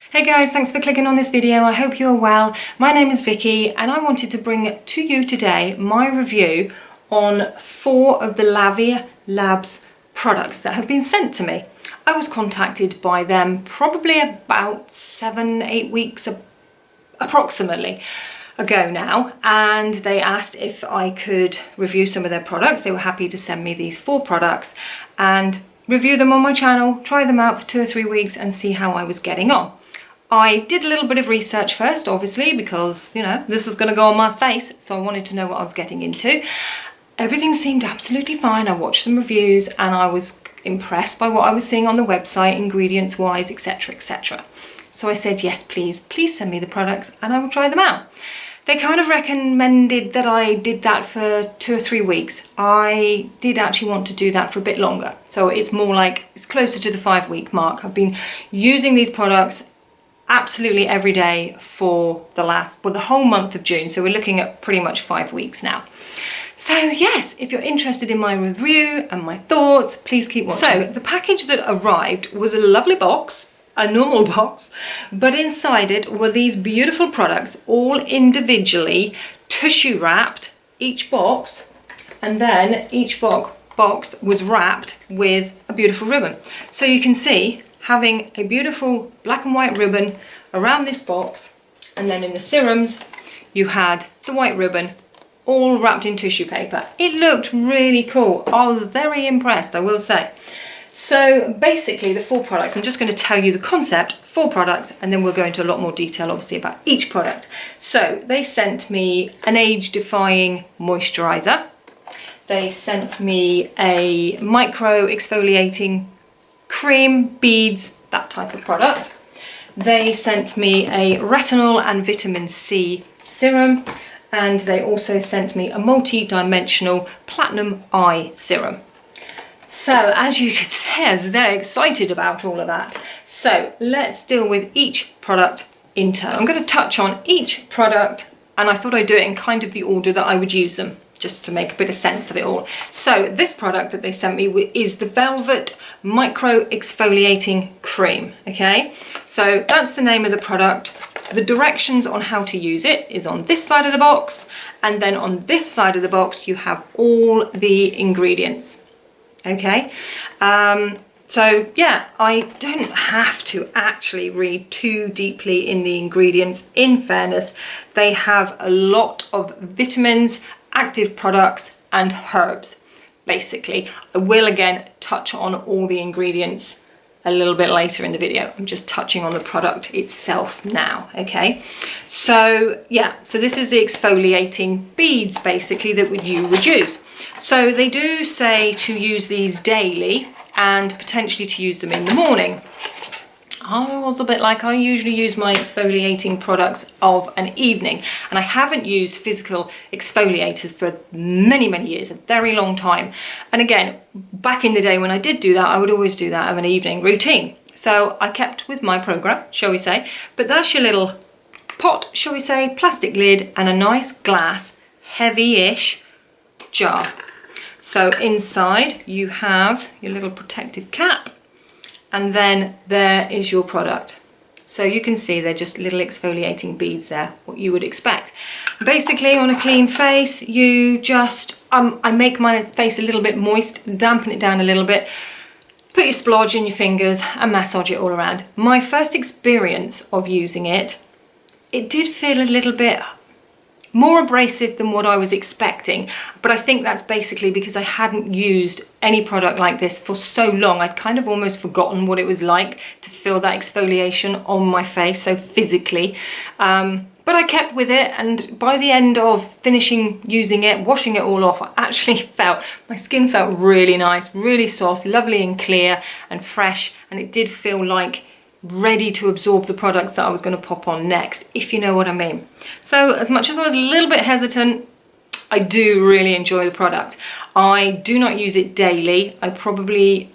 Hey guys, thanks for clicking on this video. I hope you're well. My name is Vicky and I wanted to bring to you today my review on 4 of the Lavie Labs products that have been sent to me. I was contacted by them probably about 7-8 weeks approximately ago now, and they asked if I could review some of their products. They were happy to send me these 4 products and review them on my channel, try them out for 2 or 3 weeks and see how I was getting on. I did a little bit of research first, obviously, because, you know, this is going to go on my face, so I wanted to know what I was getting into. Everything seemed absolutely fine. I watched some reviews and I was impressed by what I was seeing on the website, ingredients-wise, etc, etc. So I said, yes, please send me the products and I will try them out. They kind of recommended that I did that for 2 or 3 weeks. I did actually want to do that for a bit longer. So it's more like, it's closer to the 5-week mark. I've been using these products absolutely every day for the whole month of June. So we're looking at pretty much 5 weeks now. So yes, if you're interested in my review and my thoughts, please keep watching. So the package that arrived was a lovely box, a normal box, but inside it were these beautiful products, all individually tissue wrapped, each box, and then each box was wrapped with a beautiful ribbon. So you can see having a beautiful black and white ribbon around this box, and then in the serums you had the white ribbon all wrapped in tissue paper. It looked really cool. I was very impressed, I will say. So basically the 4 products, I'm just going to tell you the concept, 4 products, and then we'll go into a lot more detail obviously about each product. So they sent me an age-defying moisturizer. They sent me a micro-exfoliating cream, beads, that type of product. They sent me a retinol and vitamin C serum, and they also sent me a multi-dimensional platinum eye serum. So as you can see, they're excited about all of that. So let's deal with each product in turn. I'm going to touch on each product, and I thought I'd do it in kind of the order that I would use them, just to make a bit of sense of it all. So this product that they sent me is the Velvet Micro-Exfoliating Cream, okay? So that's the name of the product. The directions on how to use it is on this side of the box, and then on this side of the box you have all the ingredients, okay? So yeah, I don't have to actually read too deeply in the ingredients. In fairness, they have a lot of vitamins, active products and herbs. Basically, I will again touch on all the ingredients a little bit later in the video. I'm just touching on the product itself now, okay? So yeah, so this is the exfoliating beads basically that you would use. So they do say to use these daily and potentially to use them in the morning. I was a bit like, I usually use my exfoliating products of an evening, and I haven't used physical exfoliators for many years, a very long time. And again, back in the day when I did do that, I would always do that of an evening routine. So I kept with my program, shall we say, but that's your little pot, shall we say, plastic lid and a nice glass, heavy-ish jar. So inside you have your little protective cap, and then there is your product. So you can see they're just little exfoliating beads there, what you would expect. Basically on a clean face, you just, I make my face a little bit moist, dampen it down a little bit, put your splodge in your fingers and massage it all around. My first experience of using it, it did feel a little bit more abrasive than what I was expecting, but I think that's basically because I hadn't used any product like this for so long. I'd kind of almost forgotten what it was like to feel that exfoliation on my face, so physically. But I kept with it, and by the end of finishing using it, washing it all off, I actually felt, my skin felt really nice, really soft, lovely and clear and fresh, and it did feel like ready to absorb the products that I was going to pop on next, if you know what I mean. So as much as I was a little bit hesitant, I do really enjoy the product. I do not use it daily. I probably,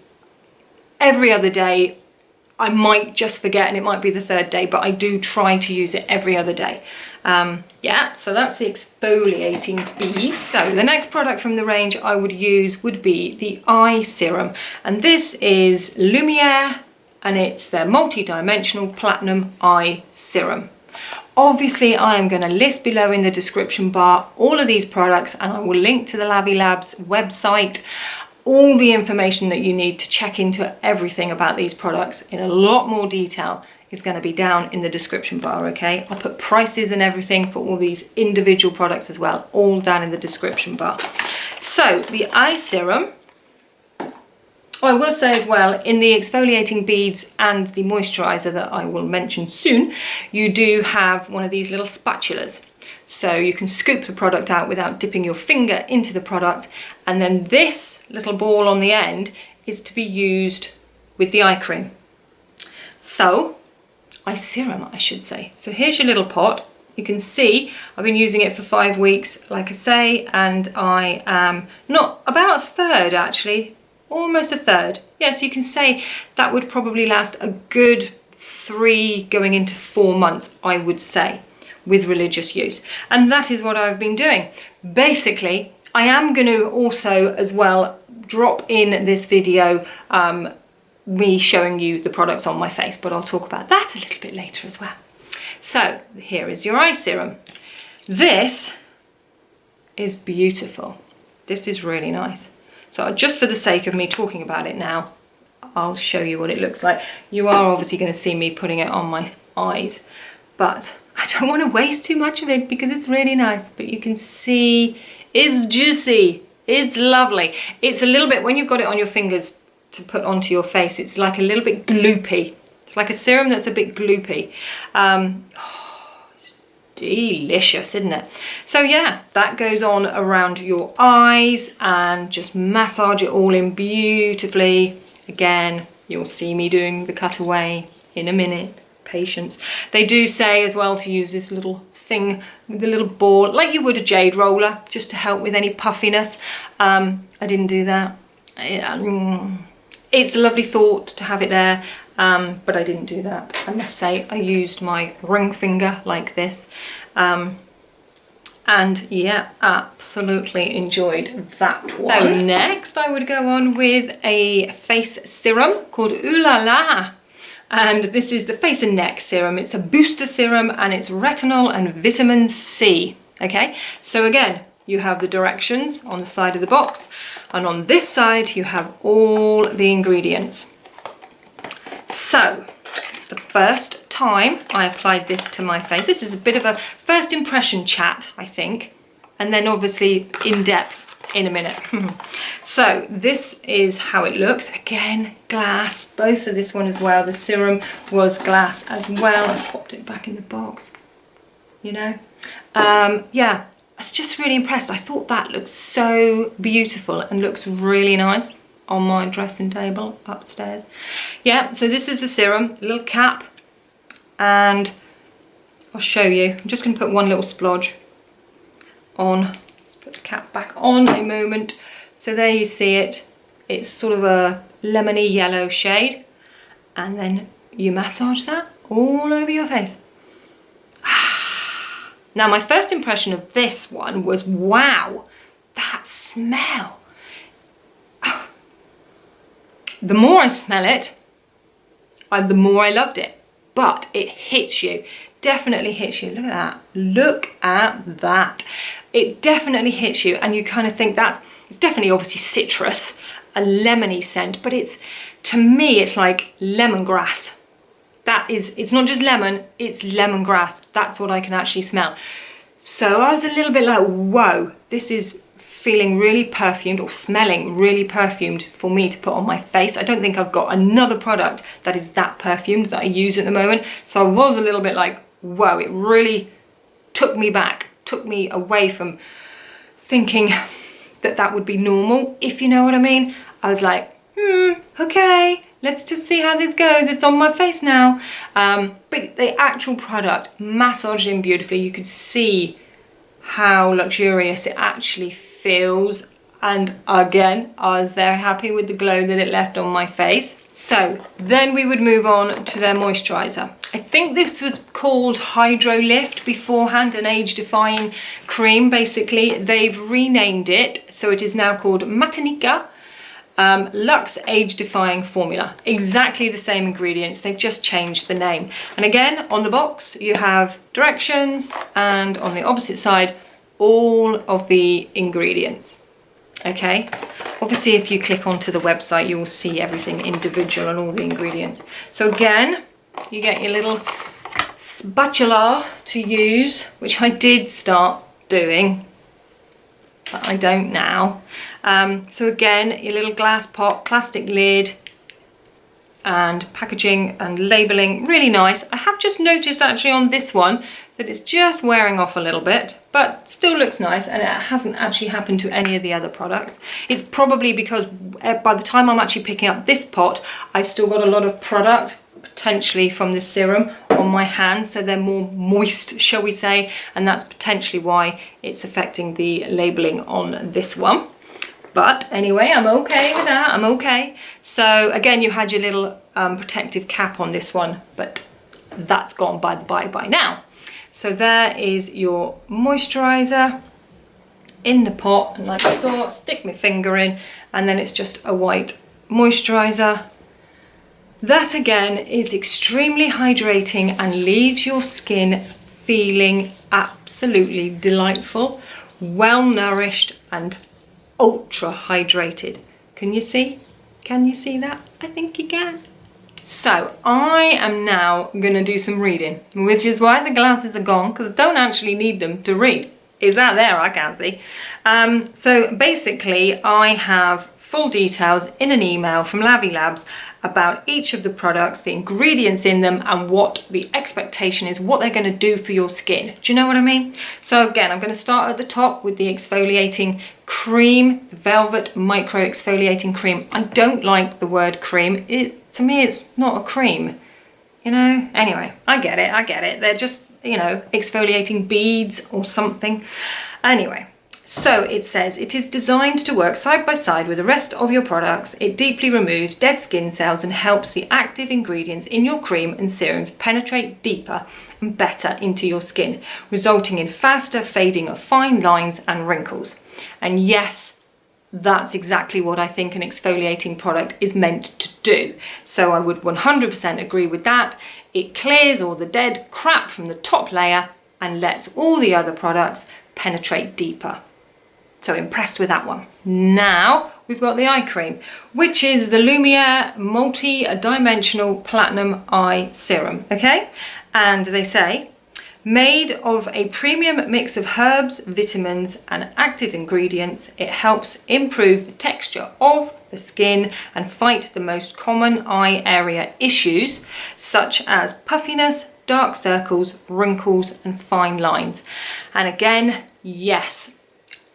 every other day, I might just forget and it might be the 3rd day, but I do try to use it every other day. Yeah, so that's the exfoliating beads. So the next product from the range I would use would be the eye serum. And this is Lumiâ and it's their multi-dimensional platinum eye serum. Obviously, I am going to list below in the description bar all of these products, and I will link to the Lavie Labs website, all the information that you need to check into everything about these products in a lot more detail is going to be down in the description bar, okay? I'll put prices and everything for all these individual products as well, all down in the description bar. So the eye serum, I will say as well, in the exfoliating beads and the moisturizer that I will mention soon, you do have one of these little spatulas. So you can scoop the product out without dipping your finger into the product. And then this little ball on the end is to be used with the eye cream. So, eye serum, I should say. So here's your little pot. You can see I've been using it for 5 weeks, like I say, and I am not about a third actually, almost a third. Yes, you can say that would probably last a good 3 going into 4 months, I would say, with religious use. And that is what I've been doing. Basically, I am going to also as well drop in this video me showing you the products on my face, but I'll talk about that a little bit later as well. So here is your eye serum. This is beautiful. This is really nice. So just for the sake of me talking about it now, I'll show you what it looks like. You are obviously going to see me putting it on my eyes, but I don't want to waste too much of it because it's really nice. But you can see it's juicy, it's lovely. It's a little bit, when you've got it on your fingers to put onto your face, it's like a little bit gloopy. It's like a serum that's a bit gloopy. It's delicious, isn't it? So yeah, that goes on around your eyes and just massage it all in beautifully. Again, you'll see me doing the cutaway in a minute. Patience. They do say as well to use this little thing with a little ball, like you would a jade roller, just to help with any puffiness. I didn't do that. It's a lovely thought to have it there, but I didn't do that. I must say I used my ring finger like this, and yeah, absolutely enjoyed that one. So next I would go on with a face serum called Oulalâ. And this is the face and neck serum. It's a booster serum and it's retinol and vitamin C. Okay, so again, you have the directions on the side of the box, and on this side you have all the ingredients. So the first time I applied this to my face, this is a bit of a first impression chat, I think, and then obviously in depth in a minute. So this is how it looks. Again, glass, both of this one as well. The serum was glass as well. I've popped it back in the box, you know. Yeah, I was just really impressed. I thought that looked so beautiful and looks really nice on my dressing table upstairs. Yeah, so this is the serum, a little cap, and I'll show you. I'm just going to put one little splodge on. Put the cap back on a moment. So there you see it. It's sort of a lemony yellow shade, and then you massage that all over your face. Now my first impression of this one was, wow, that smell. The more I smell it, the more I loved it. But it hits you, definitely hits you. Look at that, look at that. It definitely hits you, and you kind of think it's definitely obviously citrus, a lemony scent, but it's, to me, it's like lemongrass. That is, it's not just lemon, it's lemongrass. That's what I can actually smell. So I was a little bit like, whoa, this is feeling really perfumed, or smelling really perfumed for me to put on my face. I don't think I've got another product that is that perfumed that I use at the moment. So I was a little bit like, whoa, it really took me back, took me away from thinking that that would be normal, if you know what I mean. I was like, okay, let's just see how this goes. It's on my face now. But the actual product massaged in beautifully. You could see how luxurious it actually feels. And again, I was very happy with the glow that it left on my face. So then we would move on to their moisturizer. I think this was called Hydro Lift beforehand, an age-defying cream. Basically, they've renamed it, so it is now called Matinika. Luxe Age Defying Formula. Exactly the same ingredients, they've just changed the name. And again, on the box, you have directions, and on the opposite side, all of the ingredients. Okay, obviously if you click onto the website, you will see everything individual and all the ingredients. So again, you get your little spatula to use, which I did start doing, but I don't now. So again, your little glass pot, plastic lid, and packaging and labeling, really nice. I have just noticed actually on this one that it's just wearing off a little bit, but still looks nice, and it hasn't actually happened to any of the other products. It's probably because by the time I'm actually picking up this pot, I've still got a lot of product, potentially from the serum, on my hands, so they're more moist, shall we say, and that's potentially why it's affecting the labeling on this one. But anyway, I'm okay with that, I'm okay. So again, you had your little protective cap on this one, but that's gone by the by now. So there is your moisturizer in the pot, and like I saw, stick my finger in, and then it's just a white moisturizer. That again is extremely hydrating and leaves your skin feeling absolutely delightful, well nourished and ultra hydrated. Can you see? Can you see that? I think you can. So I am now gonna do some reading, which is why the glasses are gone, because I don't actually need them to read. Is that there? I can't see. So basically I have full details in an email from Lavie Labs about each of the products, the ingredients in them, and what the expectation is, what they're going to do for your skin. Do you know what I mean? So again, I'm going to start at the top with the exfoliating cream, Velvet micro-exfoliating cream. I don't like the word cream. To me, it's not a cream, you know? Anyway, I get it. They're just, you know, exfoliating beads or something. Anyway. So it says, it is designed to work side by side with the rest of your products. It deeply removes dead skin cells and helps the active ingredients in your cream and serums penetrate deeper and better into your skin, resulting in faster fading of fine lines and wrinkles. And yes, that's exactly what I think an exfoliating product is meant to do. So I would 100% agree with that. It clears all the dead crap from the top layer and lets all the other products penetrate deeper. So impressed with that one. Now we've got the eye cream, which is the Lumiâ multi-dimensional platinum eye serum, okay? And they say, made of a premium mix of herbs, vitamins and active ingredients, it helps improve the texture of the skin and fight the most common eye area issues, such as puffiness, dark circles, wrinkles and fine lines. And again, yes,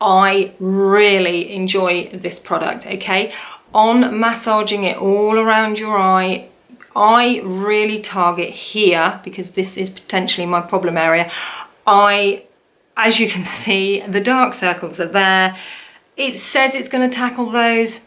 I really enjoy this product, okay? On massaging it all around your eye, I really target here, because this is potentially my problem area. As you can see, the dark circles are there. It says it's going to tackle those.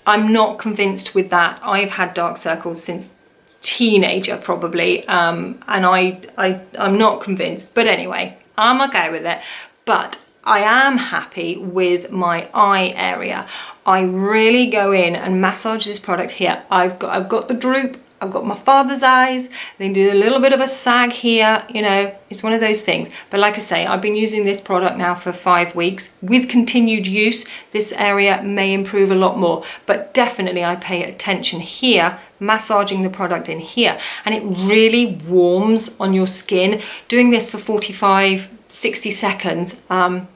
I'm not convinced with that. I've had dark circles since teenager probably, and I'm not convinced. But anyway, I'm okay with it. But I am happy with my eye area. I really go in and massage this product here. I've got the droop, I've got my father's eyes, they do a little bit of a sag here, you know, it's one of those things. But like I say, I've been using this product now for 5 weeks. With continued use, this area may improve a lot more, but definitely I pay attention here, massaging the product in here, and it really warms on your skin. Doing this for 60 seconds,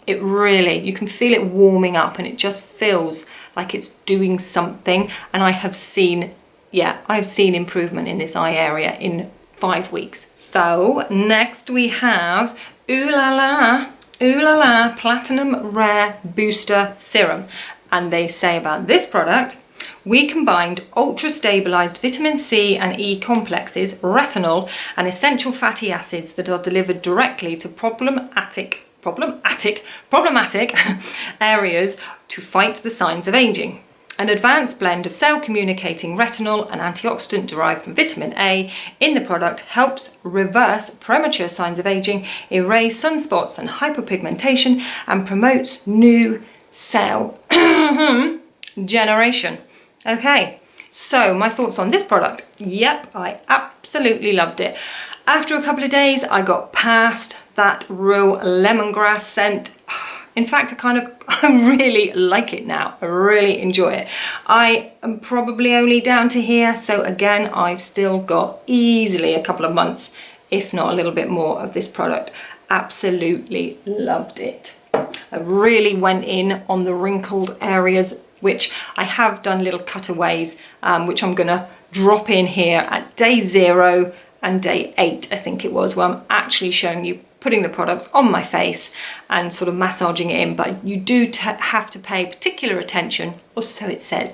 it really, you can feel it warming up, and it just feels like it's doing something. And I have seen, I've seen improvement in this eye area in 5 weeks. So next we have Oulalâ Platinum Rare Booster Serum. And they say about this product, we combined ultra-stabilized vitamin C and E complexes, retinol, and essential fatty acids that are delivered directly to problematic areas to fight the signs of aging. An advanced blend of cell-communicating retinol and antioxidant derived from vitamin A in the product helps reverse premature signs of aging, erase sunspots and hyperpigmentation, and promotes new cell generation. Okay, so my thoughts on this product. Yep, I absolutely loved it. After a couple of days, I got past that real lemongrass scent. In fact, I really like it now. I really enjoy it. I am probably only down to here. So again, I've still got easily a couple of months, if not a little bit more, of this product. Absolutely loved it. I really went in on the wrinkled areas, which I have done little cutaways, which I'm gonna drop in here at day 0 and day 8, I think it was, where I'm actually showing you putting the products on my face and sort of massaging it in. But you do have to pay particular attention, or so it says,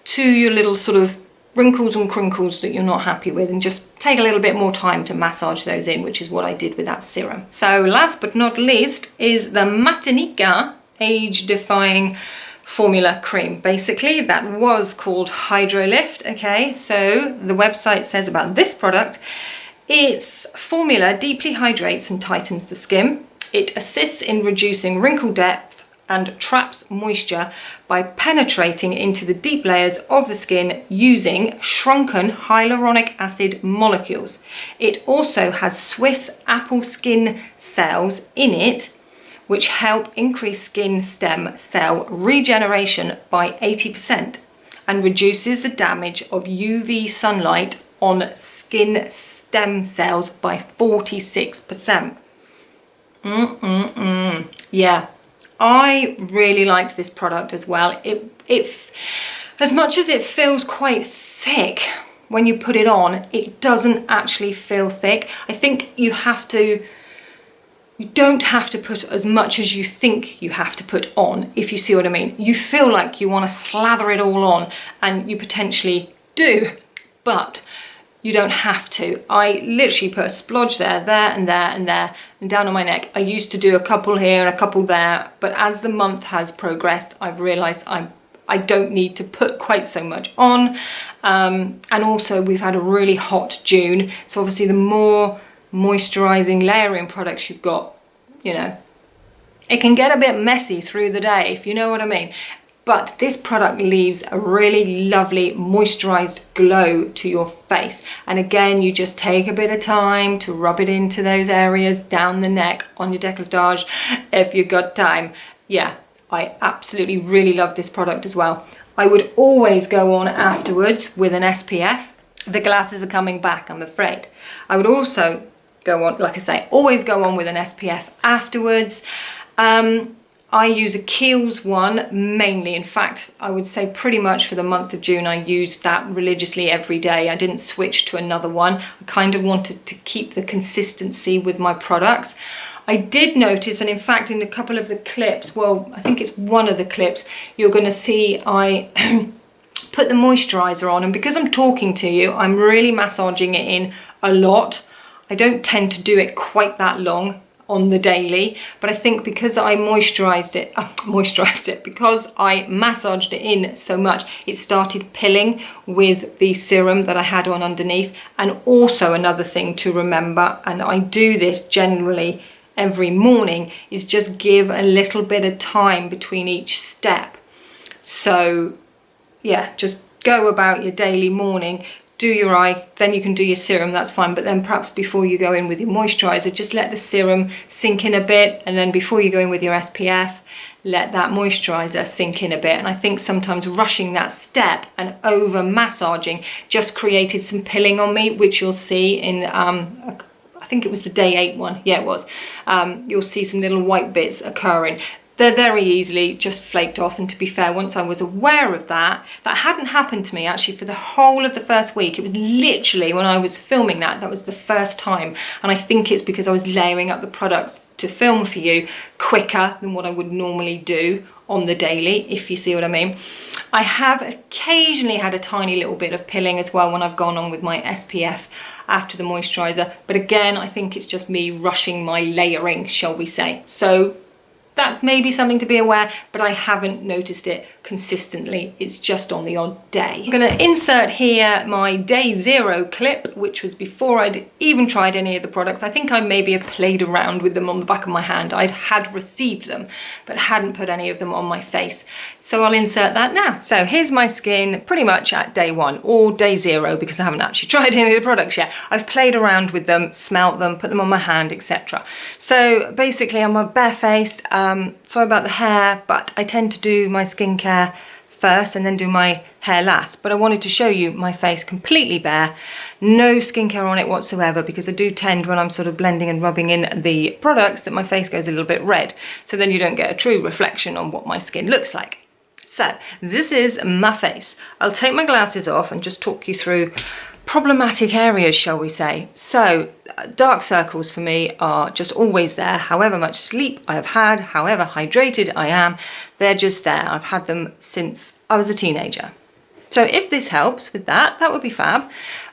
to your little sort of wrinkles and crinkles that you're not happy with, and just take a little bit more time to massage those in, which is what I did with that serum. So last but not least is the Matinika Age Defying Formula Cream. Basically, that was called Hydro Lift. Okay, so the website says about this product, its formula deeply hydrates and tightens the skin. It assists in reducing wrinkle depth and traps moisture by penetrating into the deep layers of the skin using shrunken hyaluronic acid molecules. It also has Swiss apple skin cells in it, which help increase skin stem cell regeneration by 80% and reduces the damage of UV sunlight on skin stem cells by 46%. Yeah, I really liked this product as well. It as much as it feels quite thick when you put it on, it doesn't actually feel thick. I think you don't have to put as much as you think you have to put on, if you see what I mean. You feel like you want to slather it all on, and you potentially do, but you don't have to. I literally put a splodge there, and there, and there, and down on my neck. I used to do a couple here and a couple there, but as the month has progressed, I've realised I don't need to put quite so much on. And also we've had a really hot June, so obviously the more moisturising layering products you've got, you know, it can get a bit messy through the day, if you know what I mean. But this product leaves a really lovely moisturised glow to your face. And again, you just take a bit of time to rub it into those areas, down the neck, on your décolletage, if you've got time. Yeah, I absolutely really love this product as well. I would always go on afterwards with an SPF. The glasses are coming back, I'm afraid. I would also go on, like I say, always go on with an SPF afterwards. I use a Kiehl's one mainly. In fact, I would say pretty much for the month of June, I used that religiously every day. I didn't switch to another one. I kind of wanted to keep the consistency with my products. I did notice, and in fact, in a couple of the clips, well, I think it's one of the clips, you're going to see I put the moisturizer on, and because I'm talking to you, I'm really massaging it in a lot. I don't tend to do it quite that long on the daily, but I think because I moisturized it, because I massaged it in so much, it started pilling with the serum that I had on underneath. And also another thing to remember, and I do this generally every morning, is just give a little bit of time between each step. So yeah, just go about your daily morning, do your eye, then you can do your serum, that's fine. But then perhaps before you go in with your moisturizer, just let the serum sink in a bit, and then before you go in with your SPF, let that moisturizer sink in a bit. And I think sometimes rushing that step and over massaging just created some pilling on me, which you'll see in I think it was the day 8 one. Yeah, it was. You'll see some little white bits occurring. They're very easily just flaked off, and to be fair, once I was aware of that hadn't happened to me actually for the whole of the first week. It was literally when I was filming that was the first time, and I think it's because I was layering up the products to film for you quicker than what I would normally do on the daily, if you see what I mean. I have occasionally had a tiny little bit of pilling as well when I've gone on with my SPF after the moisturizer, but again, I think it's just me rushing my layering, shall we say. So that's maybe something to be aware, but I haven't noticed it consistently. It's just on the odd day. I'm gonna insert here my day 0 clip, which was before I'd even tried any of the products. I think I maybe have played around with them on the back of my hand. I had received them, but hadn't put any of them on my face. So I'll insert that now. So here's my skin pretty much at day 1 or day 0, because I haven't actually tried any of the products yet. I've played around with them, smelt them, put them on my hand, etc. So basically I'm barefaced. Sorry about the hair, but I tend to do my skincare first and then do my hair last. But I wanted to show you my face completely bare, no skincare on it whatsoever, because I do tend, when I'm sort of blending and rubbing in the products, that my face goes a little bit red. So then you don't get a true reflection on what my skin looks like. So this is my face. I'll take my glasses off and just talk you through problematic areas, shall we say. So dark circles for me are just always there. However much sleep I have had, however hydrated I am, they're just there. I've had them since I was a teenager. So if this helps with that, that would be fab.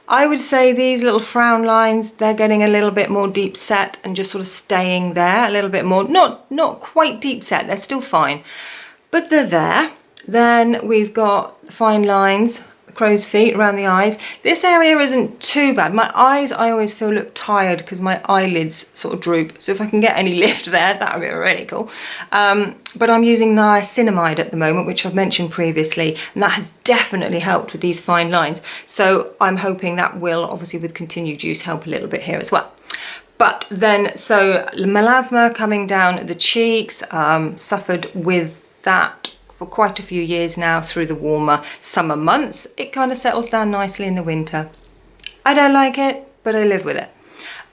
I would say these little frown lines, they're getting a little bit more deep set and just sort of staying there a little bit more. Not quite deep set, they're still fine, but they're there. Then we've got fine lines, crow's feet around the eyes. This area isn't too bad. My eyes, I always feel look tired because my eyelids sort of droop. So if I can get any lift there, that would be really cool. But I'm using niacinamide at the moment, which I've mentioned previously, and that has definitely helped with these fine lines. So I'm hoping that will, obviously with continued use, help a little bit here as well. But then, so melasma coming down the cheeks, suffered with that for quite a few years now through the warmer summer months. It kind of settles down nicely in the winter. I don't like it, but I live with it.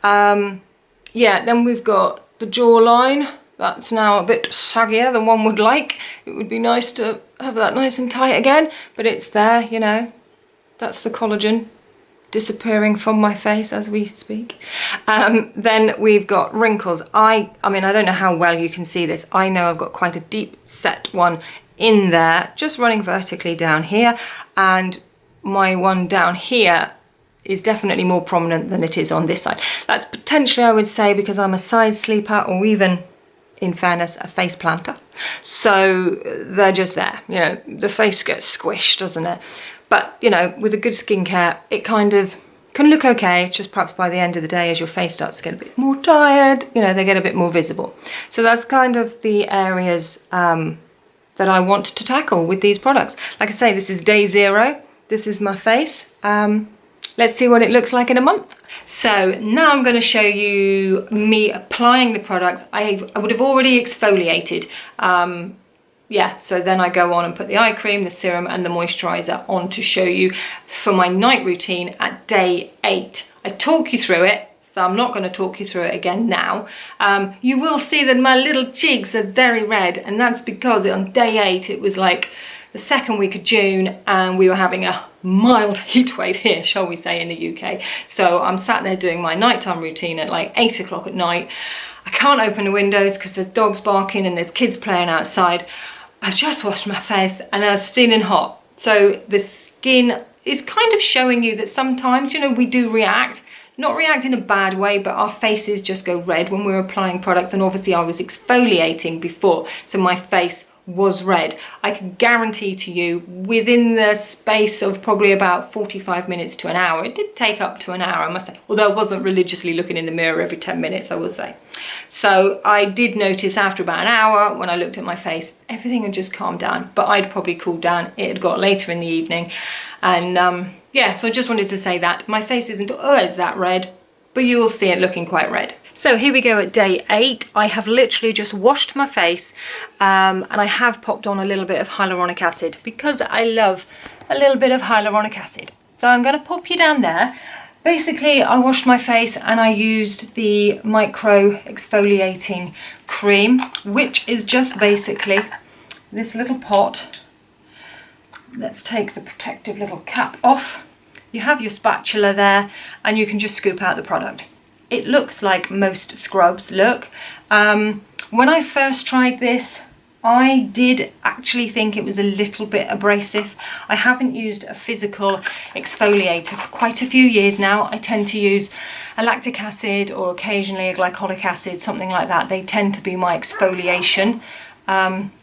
Yeah, then we've got the jawline. That's now a bit saggier than one would like. It would be nice to have that nice and tight again, but it's there, you know. That's the collagen disappearing from my face as we speak. Then we've got wrinkles. I mean, I don't know how well you can see this. I know I've got quite a deep set one in there, just running vertically down here, and my one down here is definitely more prominent than it is on this side. That's potentially, I would say, because I'm a side sleeper, or even, in fairness, a face planter. So they're just there, you know, the face gets squished, doesn't it? But, you know, with a good skincare, it kind of can look okay, just perhaps by the end of the day, as your face starts to get a bit more tired, you know, they get a bit more visible. So that's kind of the areas that I want to tackle with these products. Like I say, this is day 0. This is my face. Let's see what it looks like in a month. So now I'm going to show you me applying the products. I would have already exfoliated. Yeah, so then I go on and put the eye cream, the serum and the moisturizer on to show you for my night routine at day 8. I talk you through it, so I'm not going to talk you through it again now. You will see that my little cheeks are very red, and that's because on day 8 it was like the second week of June and we were having a mild heat wave here, shall we say, in the UK. So I'm sat there doing my nighttime routine at like 8 o'clock at night. I can't open the windows because there's dogs barking and there's kids playing outside. I've just washed my face and I was feeling hot. So the skin is kind of showing you that sometimes, you know, we do react. Not react in a bad way, but our faces just go red when we're applying products. And obviously I was exfoliating before, so my face was red. I can guarantee to you within the space of probably about 45 minutes to an hour, it did take up to an hour, I must say, although I wasn't religiously looking in the mirror every 10 minutes, I will say. So I did notice after about an hour when I looked at my face, everything had just calmed down, but I'd probably cooled down. It had got later in the evening. And yeah, so I just wanted to say that my face isn't always that red, but you will see it looking quite red. So here we go at day 8. I have literally just washed my face and I have popped on a little bit of hyaluronic acid because I love a little bit of hyaluronic acid. So I'm going to pop you down there. Basically, I washed my face and I used the micro-exfoliating cream, which is just basically this little pot. Let's take the protective little cap off. You have your spatula there and you can just scoop out the product. It looks like most scrubs look. When I first tried this, I did actually think it was a little bit abrasive. I haven't used a physical exfoliator for quite a few years now. I tend to use a lactic acid or occasionally a glycolic acid, something like that. They tend to be my exfoliation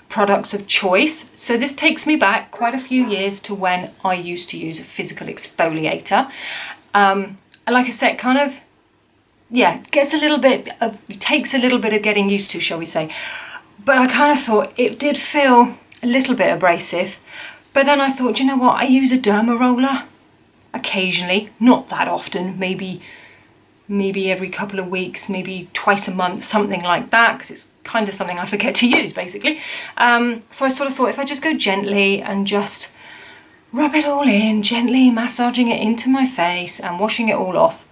products of choice. So this takes me back quite a few years to when I used to use a physical exfoliator. And like I said, kind of, yeah, gets a little bit of, it takes a little bit of getting used to, shall we say. But I kind of thought it did feel a little bit abrasive. But then I thought, you know what, I use a derma roller occasionally, not that often, maybe every couple of weeks, maybe twice a month, something like that, because it's kind of something I forget to use, basically. So I sort of thought if I just go gently and just rub it all in, gently massaging it into my face and washing it all off,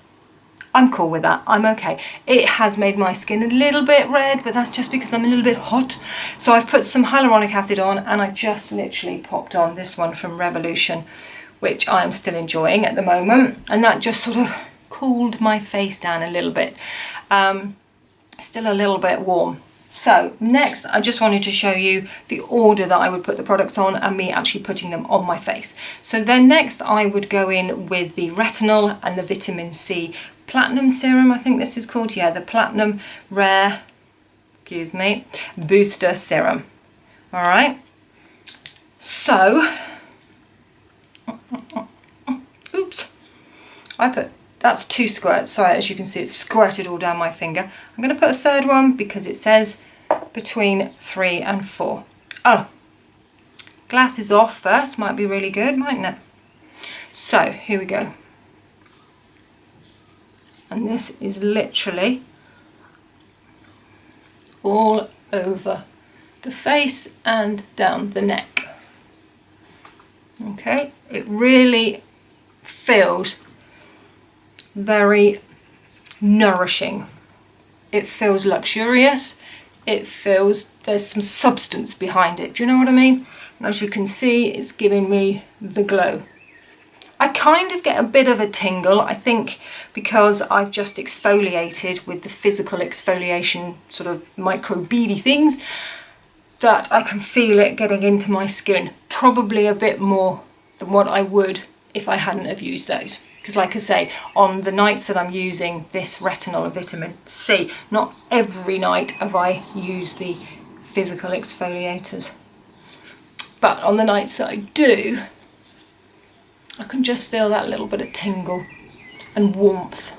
I'm cool with that. I'm okay. It has made my skin a little bit red, but that's just because I'm a little bit hot. So I've put some hyaluronic acid on, and I just literally popped on this one from Revolution, which I am still enjoying at the moment. And that just sort of cooled my face down a little bit. Still a little bit warm. So next, I just wanted to show you the order that I would put the products on and me actually putting them on my face. So then next I would go in with the Retinol and the Vitamin C Platinum Serum, I think this is called. Yeah, the Platinum Rare, excuse me, Booster Serum. All right. So, oops, that's 2 squirts. Sorry, as you can see, it's squirted all down my finger. I'm going to put a third one because it says between 3 and 4. Oh, glasses off first might be really good, mightn't it? So here we go. And this is literally all over the face and down the neck. Okay, it really feels very nourishing. It feels luxurious. It feels there's some substance behind it. Do you know what I mean? And as you can see, it's giving me the glow. I kind of get a bit of a tingle, I think, because I've just exfoliated with the physical exfoliation sort of micro beady things, that I can feel it getting into my skin, probably a bit more than what I would if I hadn't have used those. Because like I say, on the nights that I'm using this Retinol and Vitamin C, not every night have I used the physical exfoliators. But on the nights that I do, I can just feel that little bit of tingle and warmth.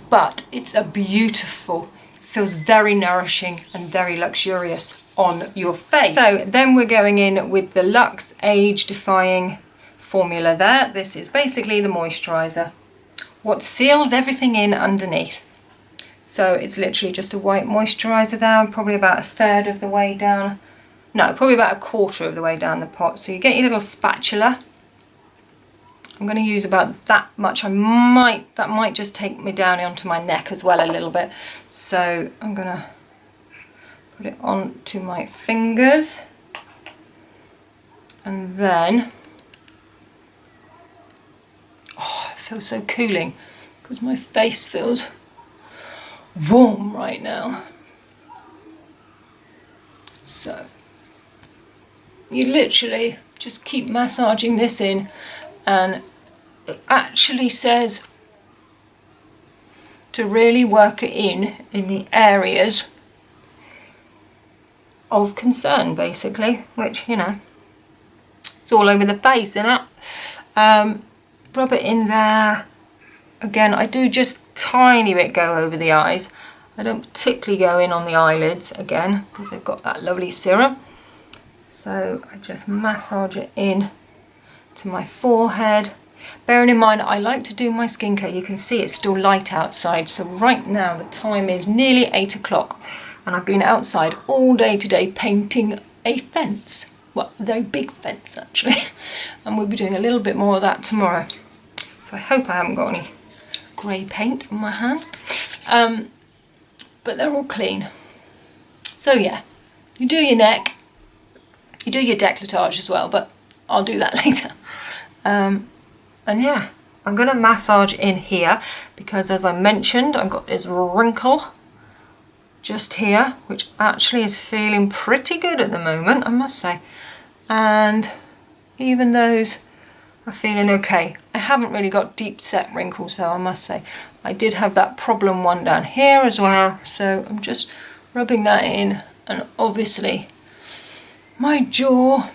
But it's a beautiful, feels very nourishing and very luxurious on your face. So then we're going in with the Luxe Age Defying formula there. This is basically the moisturizer, what seals everything in underneath. So it's literally just a white moisturizer there. I'm probably about a third of the way down. No, probably about a quarter of the way down the pot. So you get your little spatula. I'm going to use about that much. That might just take me down onto my neck as well a little bit. So I'm going to put it onto my fingers. And then, oh, it feels so cooling because my face feels warm right now. So you literally just keep massaging this in, and it actually says to really work it in the areas of concern, basically, which, you know, it's all over the face, isn't it? Rub it in there. Again, I do just tiny bit go over the eyes. I don't particularly go in on the eyelids, again, because they've got that lovely serum. So I just massage it in to my forehead. Bearing in mind, I like to do my skincare. You can see it's still light outside. So right now the time is nearly 8 o'clock and I've been outside all day today painting a fence. Well, a very big fence actually. And we'll be doing a little bit more of that tomorrow. So I hope I haven't got any grey paint on my hands. But they're all clean. So yeah, you do your neck, you do your décolletage as well, but I'll do that later. And yeah, I'm going to massage in here because, as I mentioned, I've got this wrinkle just here, which actually is feeling pretty good at the moment, I must say. And even those are feeling okay. I haven't really got deep set wrinkles though, I must say, I did have that problem one down here as well, so I'm just rubbing that in. And obviously my jaw,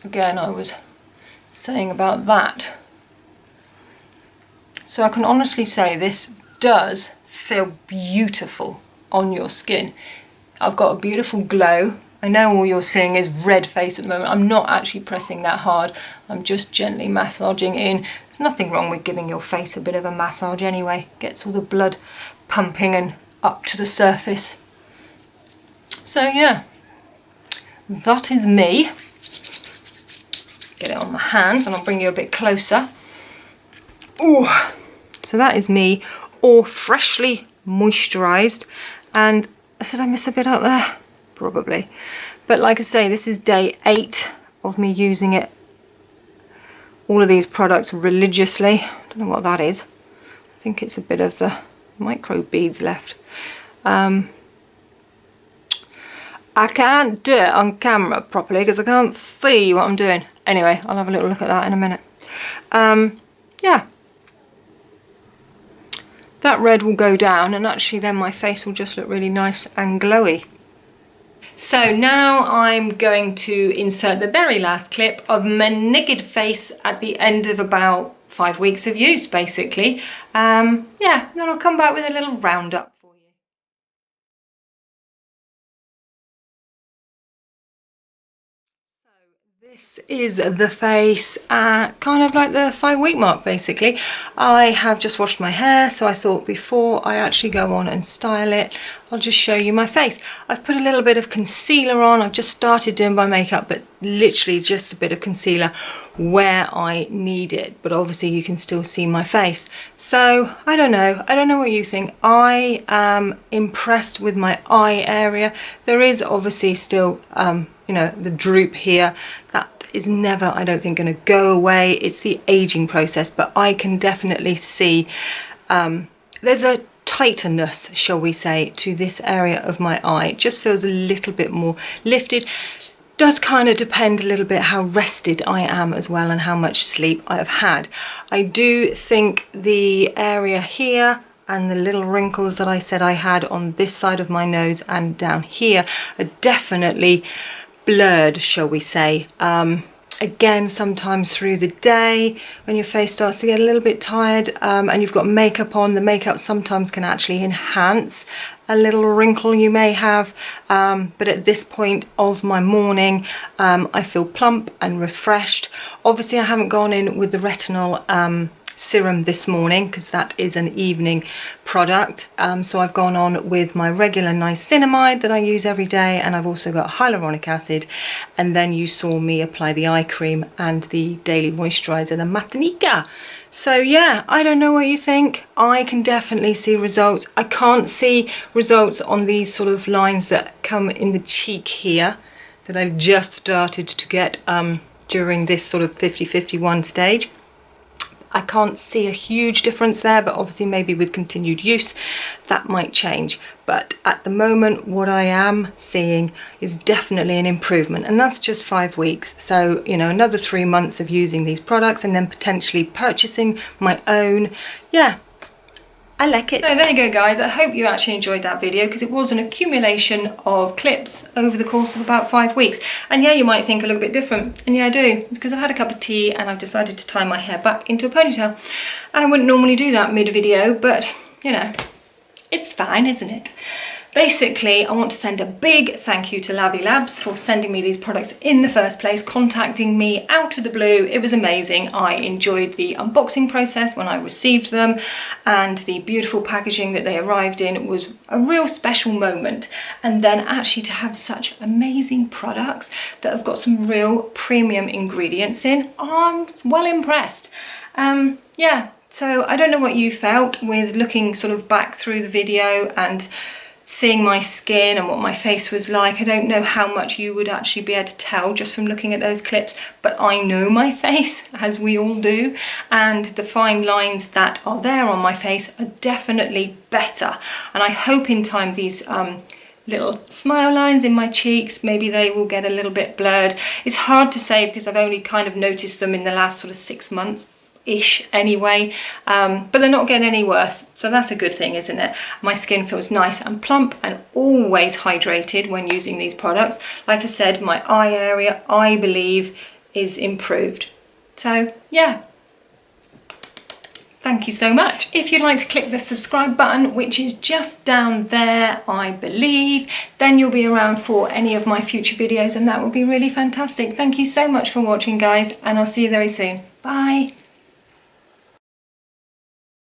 again, I was saying about that. So I can honestly say this does feel beautiful on your skin. I've got a beautiful glow. I know all you're seeing is red face at the moment. I'm not actually pressing that hard. I'm just gently massaging in. There's nothing wrong with giving your face a bit of a massage anyway. Gets all the blood pumping and up to the surface. So yeah, that is me. Get it on my hands and I'll bring you a bit closer. Ooh. So that is me, all freshly moisturised. And did I miss a bit up there? Probably. But like I say, this is day 8 of me using it. All of these products religiously. I don't know what that is. I think it's a bit of the micro beads left. I can't do it on camera properly because I can't see what I'm doing. Anyway, I'll have a little look at that in a minute. Yeah. That red will go down and actually then my face will just look really nice and glowy. So now I'm going to insert the very last clip of my naked face at the end of about 5 weeks of use, basically. Yeah, then I'll come back with a little roundup for you. This is the face at kind of like the 5-week mark, basically. I have just washed my hair, so I thought before I actually go on and style it, I'll just show you my face. I've put a little bit of concealer on. I've just started doing my makeup, but literally just a bit of concealer where I need it. But obviously you can still see my face. So I don't know what you think. I am impressed with my eye area. There is obviously still you know, the droop here. That is never, I don't think, going to go away. It's the aging process, but I can definitely see there's a tightness, shall we say, to this area of my eye. It just feels a little bit more lifted. Does kind of depend a little bit how rested I am as well and how much sleep I have had. I do think the area here and the little wrinkles that I said I had on this side of my nose and down here are definitely blurred, shall we say. Again, sometimes through the day when your face starts to get a little bit tired and you've got makeup on, the makeup sometimes can actually enhance a little wrinkle you may have. But at this point of my morning, I feel plump and refreshed. Obviously, I haven't gone in with the retinol serum this morning because that is an evening product, so I've gone on with my regular niacinamide that I use every day, and I've also got hyaluronic acid, and then you saw me apply the eye cream and the daily moisturizer, the Matinika. So yeah, I don't know what you think. I can definitely see results. I can't see results on these sort of lines that come in the cheek here that I've just started to get during this sort of 50-51 stage. I can't see a huge difference there, but obviously maybe with continued use that might change. But at the moment, what I am seeing is definitely an improvement, and that's just 5 weeks. So, you know, another 3 months of using these products and then potentially purchasing my own. Yeah, I like it. So there you go, guys. I hope you actually enjoyed that video because it was an accumulation of clips over the course of about 5 weeks. And yeah, you might think a little bit different. And yeah, I do, because I've had a cup of tea and I've decided to tie my hair back into a ponytail. And I wouldn't normally do that mid-video, but you know, it's fine, isn't it? Basically, I want to send a big thank you to Lavie Labs for sending me these products in the first place, contacting me out of the blue. It was amazing. I enjoyed the unboxing process when I received them, and the beautiful packaging that they arrived in was a real special moment. And then actually to have such amazing products that have got some real premium ingredients in, I'm well impressed. Yeah, so I don't know what you felt with looking sort of back through the video and seeing my skin and what my face was like. I don't know how much you would actually be able to tell just from looking at those clips, but I know my face, as we all do, and the fine lines that are there on my face are definitely better. And I hope in time these little smile lines in my cheeks, maybe they will get a little bit blurred. It's hard to say because I've only kind of noticed them in the last sort of 6 months. ish anyway, but they're not getting any worse, so that's a good thing, isn't it? My skin feels nice and plump and always hydrated when using these products. Like I said, my eye area, I believe, is improved. So yeah, thank you so much. If you'd like to click the subscribe button, which is just down there, I believe, then you'll be around for any of my future videos, and that would be really fantastic. Thank you so much for watching, guys, and I'll see you very soon. Bye.